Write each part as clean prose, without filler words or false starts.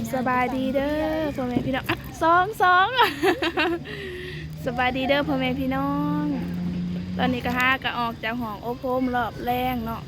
บสบายดีเด้อพ่อแม่พี่น้องสองสบายดีเด้อพ่อแม่พี่น้องตอนนี้ก็ก็ออกจากห้องโอโพมรอบแรงเนาะ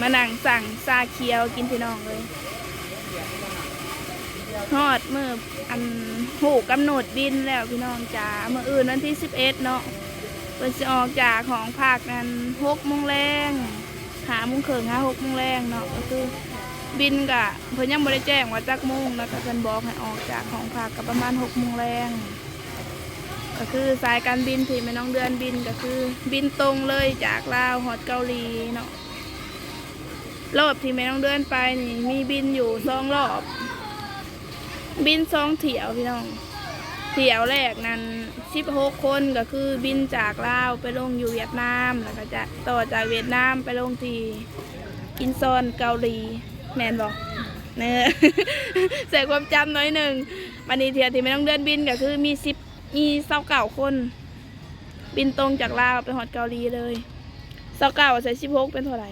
มานั่งสั่งซาเคียวกินพี่น้องเลยทอดมืออันหูกำหนดบินแล้วพี่น้องจ๋าเมื่ออื่นวันที่11เนาะเป็นสิออกจากของภาคนั้น6 โมงแรง5 โมงครึ่ง6 โมงแรงเนาะก็คือบินกะเพิ่นยังบ่ได้แจ้งว่าจักโมงแล้วก็เพิ่นบอกให้ออกจากของภาคก็ประมาณ6 โมงแรงก็คือสายการบินที่แม่น้องเดือนบินก็คือบินตรงเลยจากลาวฮอดเกาหลีเนาะรอบที่แม่น้องเดือนไปนี่มีบินอยู่2 รอบบิน2 เที่ยวพี่น้องเที่ยวแรกนั้น16 คนก็คือบินจากลาวไปลงอยู่เวียดนามแล้วก็จะต่อจากเวียดนามไปลงที่อินซอนเกาหลีแมนบอกเนื้อ ใส่ความจำน้อยหนึ่งวันนี้เที่ยวที่แม่น้องเดือนบินก็คือมี29 คนบินตรงจากลาวไปฮอดเกาหลีเลย29ใส่16เป็นเท่าไหร่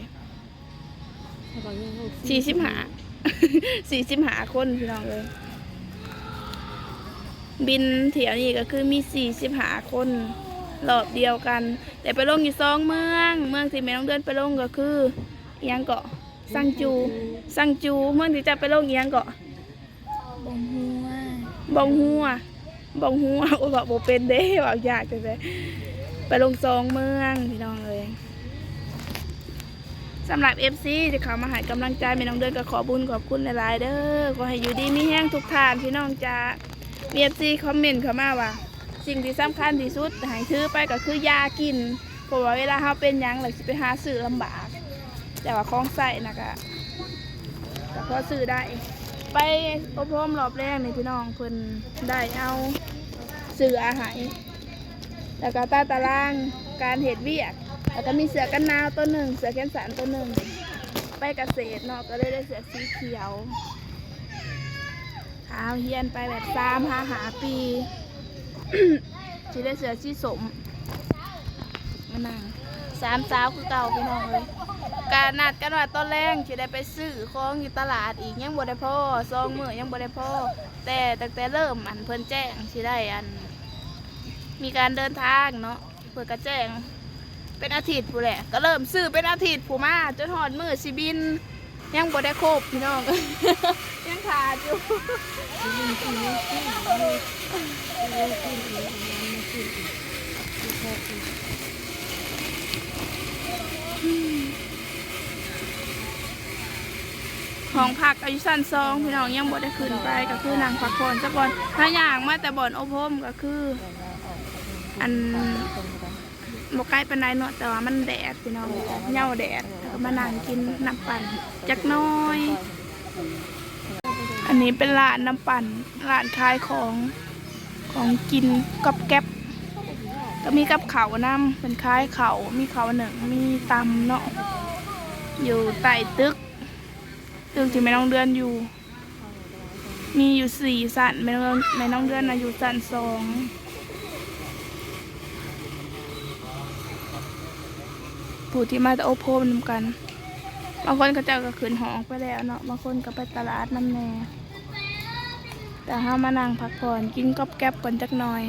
45 คนพี่น้องเลยบินเที่ยวนี้ก็คือมี45 คนรอบเดียวกันแต่ไปลงอยู่2 เมืองที่แม่น้องเดือนไปลงก็คือเอียงเกาะซังจูเมืองที่จะไปลงเอียงเกาะบงหัวโอ้บอกโบเป็นเด้บอกยากจังเลยไปลง2 เมืองพี่น้องเลยสำหรับ FC ที่เขามาให้กำลังใจแม่น้องเดือนก็ขอบุญขอบคุณหลายๆเด้อขอให้อยู่ดีมีแห้งทุกท่านพี่น้องจ้ามี FC คอมเมนต์เข้ามาว่าสิ่งที่สำคัญที่สุดให้ถือไปก็คือยากินเพราะว่าเวลาเขาเป็นหยังหรือสิไปหาซื้อลำบากแต่ว่าของใส่นะก็พอซื้อได้ไปอบรมรอบแรกนี่พี่น้องเพิ่นได้เอาซื้ออาหารแล้วก็ตารางการเฮ็ดเวียกแล้วก็มีเสื้อกันหนาวตัวหนึ่งเสื้อแขนสั้นตัวหนึ่งไปเกษตรเนาะก็เลยได้เสื้อสีเขียวเฮียนไปแบบ3-5 ปีที่ได้เสื้อสีสมมานั่ง3 สาวคือเก่าพี่น้องเลยการนัดกันว่าตอนแรกที่ได้ไปซื้อของอยู่ตลาดอีกยังบ่ได้พอ2 มื้อยังบ่ได้พอแต่ตั้งแต่เริ่มเพิ่นแจ้งที่ได้มีการเดินทางเนาะเพิ่นก็แจ้งเป็นอาทิตย์ผู้แหละก็เริ่มซื้อเป็นอาทิตย์ผู้มาจนฮอดมื้อสิบินยังบ่ได้ครบพี่น้อง ยังขาดอยู่ห้องพักอายุสั้น2พี่น้องยังบ่ได้ขึ้นไปก็คือนั่งพักผ่อนซะก่อนถ้าอย่างมาแต่บ่อนโอพมก็คือบ่ใกล้ปานใดเนาะแต่ว่ามันแดดพี่น้องเหย้าแดดแล้วก็มานั่งกินน้ำปั่นจักน้อยอันนี้เป็นร้านน้ำปั่นร้านขายของกินกับแก๊บก็มีกับข้าวน้ำเป็นคล้ายข้าวมีข้าวหนึ่งมีตำเนาะอยู่ใต้ตึกที่แม่น้องเดือนอยู่มีอยู่4 ชั้นแม่น้องเดือนอยู่ชั้น2ผู้ที่มาโอโพมนำกันบางคนก็จะก็ขึ้นหอไปแล้วเนาะบางคนก็ไปตลาดน้ำแน่แต่ถ้ามานั่งพักผ่อนกินก๊อบแก๊บก่อนจักหน่อย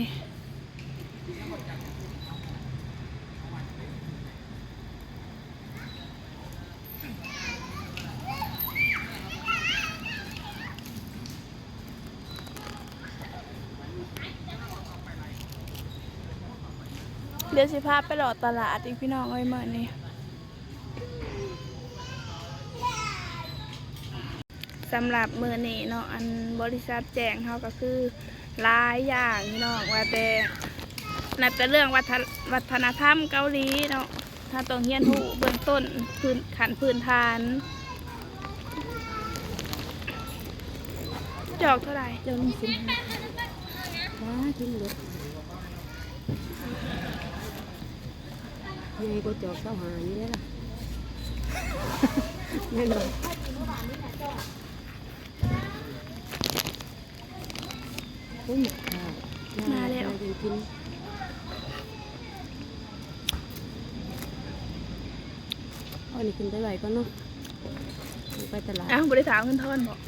เดี๋ยวสิพาไปหลอดตลาดอีกพี่น้องเอ้ยเมื่อนี้สำหรับมื้อนี้เนาะบริษัทแจ้งเขาก็คือหลายอย่างพี่น้องว่าแต่นั่นเป็นเรื่องวัฒนธรรมเกาหลีเนาะถ้าต้องเรียนรู้เบื้องต้นพื้นฐานจอกเท่าไหร่เจ้าลุงสินว้ากินเลยยังก็จอกเข้าหานี่ได้ล่ะไม่หรอกกุ้งมาแล้วกิน อันนี้ขึ้นไปไหวก็เนาะไปตลาด อ้าวบริษัทเงินทอนบอก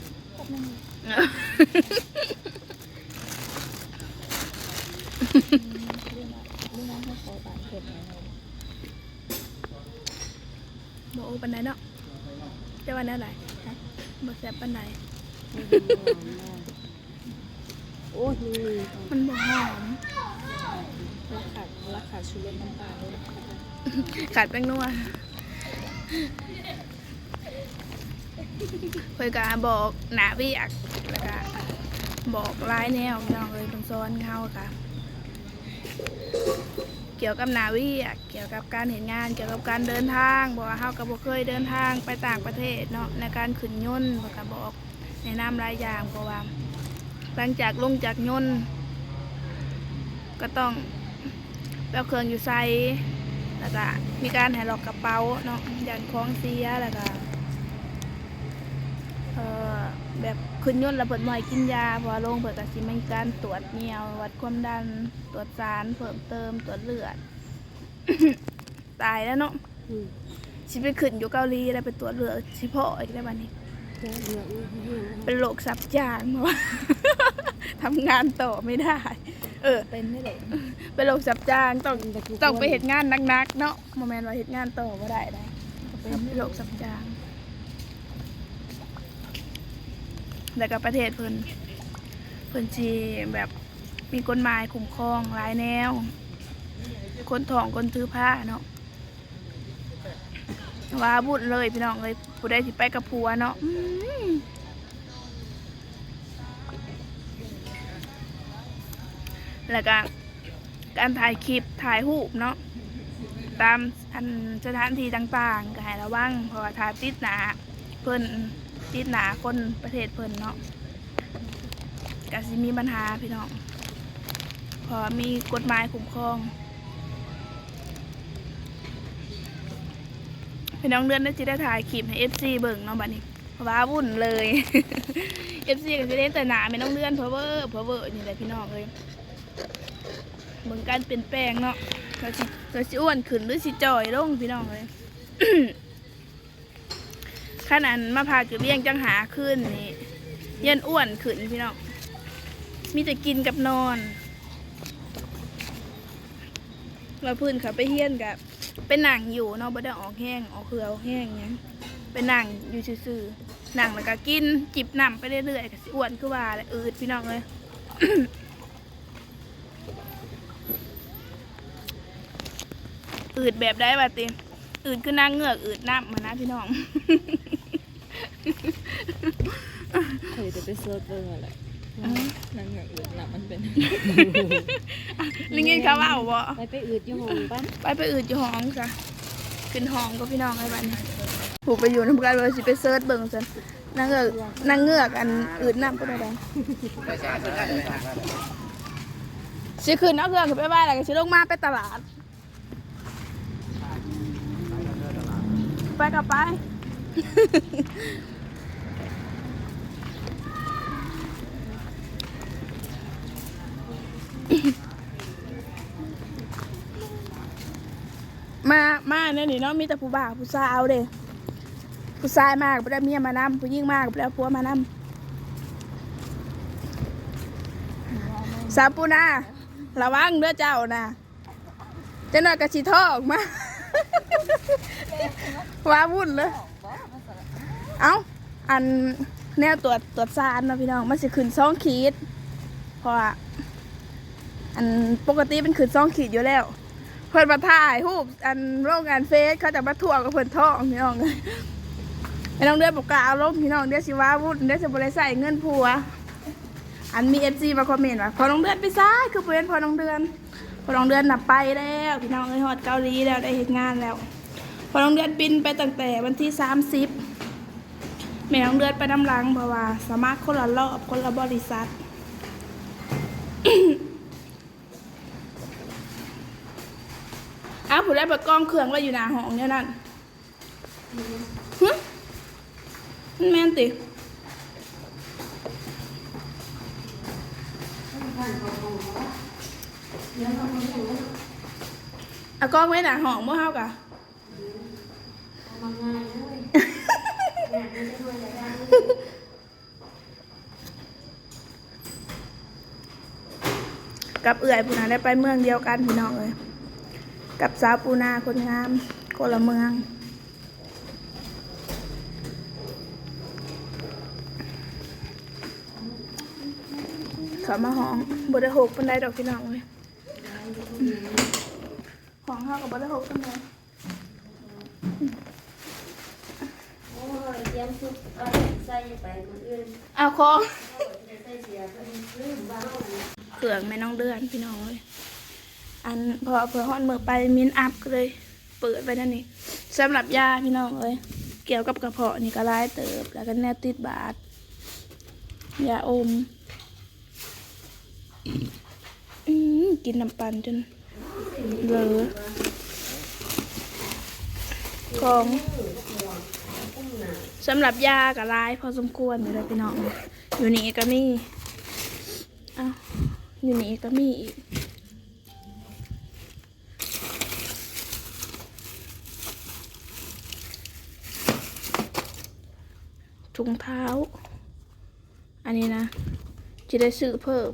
บอกโอ้ปันไหนเนาะจะวันนี้อะไรบอกแซ่บปันไหน โอ้ยนี่ มันบอกหอม ราคาชูรสน้ำตาลเลย ขาดแป้งนัวเพื่อนก็บอกหนาวิอักแล้วก็บอกลายแนวพี่น้องเลยเป็นซ้อนเข้าค่ะเกี่ยวกับหนาวิอักเกี่ยวกับการเห็นงานเกี่ยวกับการเดินทางบอกว่าเขาก็บอกเคยเดินทางไปต่างประเทศเนาะในการขึ้นยนต์บอกก็บอกแนะนำหลายอย่างเพราะว่าหลังจากลงจากยนต์ก็ต้องแบกเครื่องอยู่ไซแล้วก็มีการให้ล็อกกระเป๋าเนาะยันคล้องเสียแล้วก็แบบขึ้นยนต์ระเบิดหน่อยกินยาพอลงเปิดกระสิมีการตรวจเหนียววัดความดันตรวจสารเพิ่มเติมตรวจเลือด ตายแล้วเนาะชิไปขึ้นอยู่เกาหลีแล้วไปตรวจเลือดชิพ่ออีกแล้ววันนี้เป็นโรคซับจางเพราะว่า ทำงานต่อไม่ได้เป็นไม่ได้ เป็นโรคซับจางต้องไปเหตุงานหนักๆเนาะโมเมนต์ว่าเหตุงานต่อไม่ได้เป็นโรคซับจางแล้วก็ประเทศเพิ่นชีแบบมีกฎหมายคุ้มครองหลายแนวคนท้องคนถือผ้าเนาะว่าบุญเลยพี่น้องเลยผู้ใดที่ไปกับผัวเนาะแล้วก็การถ่ายคลิปถ่ายรูปเนาะตามสถานที่ต่างๆก็ให้ระวังเพราะว่าถ้าติดหนาเพิ่นติดหนาคนประเทศเพิ่นเนาะก็สิมีปัญหาพี่น้องเพราะมีกฎหมายคุ้มครองพี่น้องเดือนได้จะได้ถ่ายคลิปให้ FC เบิ่งเนาะบัดนี้ว้าวุ่นเลย FC ก็จะได้แต่หนาไม่ต้องเลื่อนเพอเวอร์นี่แหละพี่น้องเลยเบิ่งการเปลี่ยนแปลงเนาะเราสิอ้วนขึ้นหรือสิจ่อยลงพี่น้องเลย ขนาดมาพาจุเลี้ยงจังหาขึ้นนี่เย็นอ้วนขึ้นพี่น้องมีแต่กินกับนอนเราพื้นเขาไปเฮี้ยนกับเป็นหนังอยู่เนาะบ่ได้ออกแห้งออกเขือออกแห้งเนี้ยเป็นหนังอยู่ซื่อๆหนังแล้วก็กินจิบน้ำไปเรื่อยๆก็สิอ้วนคือว่าแหละอืดพี่น้องเลย อืดแบบได้ป่ะติอืดคือนางเงือกอืดน้ำมานะพี่น้อง เคยจะไปเซิร์ชเบอร์อะไรนั่งอย่างอื่นหลับมันเป็น ลิงเงินเขาเอาบ่ ไปอืดอยู่ห้องปั้นไปอืดอยู่ห้องจ้ะขึ้นห้องก็พี่น้องไอ้บ้านผูกไปอยู่น้ำกันเลยสิไปเซิร์ชเบิ่งซะนางเงือกอันอืดน้ำก็ได้สิขึ้นเอาเครื่องขึ้นไปไหว้แล้วก็สิลงมาไปตลาดไปกับไป มาเนี่ยนี่เนาะมีแต่ผู้บ่าวผู้สาวเด้ผู้ชายมากไปได้เมียมานำผู้หญิงมากไปได้ผัวมานำสาวปูนาระวังเด้อเจ้านะเจ้าหน่อยกระชีท่อออกมา ว้าวุ่นเลยเอ้าอันแนวตรวจสารนะพี่น้องมันสิขึ้น2 ขีดเพราะอันปกติเป็นขึ้น2 ขีดอยู่แล้วเพิ่นมาถ่ายรูปอันโรงงานเฟซเขาจะมาถ่วงกับเพิ่นท่องพี่น้องเลยพี่น้องเดือนปกาเอาลงพี่น้องเดือนสิว้าวุ่นเดือนจะบริใส่เงินผัวอันมีFCมาคอมเมนต์ว่าพอน้องเดือนไปซ้ายคือเพื่อนพอน้องเดือนนับไปแล้วพี่น้องฮอดเกาหลีแล้วได้เฮ็ดงานแล้วพอน้องเดือนบินไปตั้งแต่วันที่30แม่น้องเดือนไปน้ำหลังเพราะว่าสามารถคนละรอบคนละบริษัท อ้าวผู้ได้เปิดกล้องเครื่องไว้อยู่หน้าห้องเนี่ยนั่นมันแม่นติเอากล้องไว้หน้าห้องเมื่อเฮากะ กับเอื่อยปูนาได้ไปเมืองเดียวกันพี่น้องเลยกับสาวปูนาคนงามคนละเมืองเขามาห้องบไดหกปันไดดอกพี่น้องเลยห้องห้ากับบไดหกปันได โอ้ยเตรียมซุปเอาใส่ไปคนอื่น เอาของ ใส่เสียเพิ่นลืมบ้าง เครื่องแม่น้องเดือนพี่น้องเลยอันพอเพื่อฮอนมือไปมินอัพก็เลยเปิดไปนั่นนี่สำหรับยาพี่น้องเลยเกี่ยวกับกระเพาะนี่ก็ร้ายเติบแล้วก็แนวติดบาดยาอมกินน้ำปั่นจนเลอะของสำหรับยาก็ร้ายพอสมควรอยู่แล้วพี่น้องอยู่นี่ก็มีอ้าวอยู่นี่ก็มีอีกถุงเท้าอันนี้นะจะได้ซื้อเพิ่ม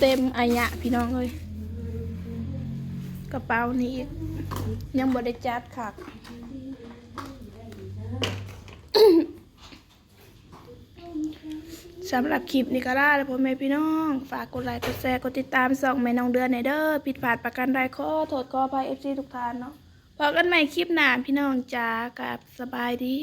เต็มอายะพี่น้องเลยกระเป๋านี้อีกยังบ่ได้จัดค่ะ สำหรับคลิปนี้ก็ได้แล้วพ่อแม่พี่น้องฝากกดไลค์กดแชร์กดติดตามส่องแม่น้องเดือนในเด้อผิดพลาดประกันใดขอโทษขออภัย FC ทุกท่านเนาะพบกันใหม่คลิปหน้าพี่น้องจ้ากับสบายดี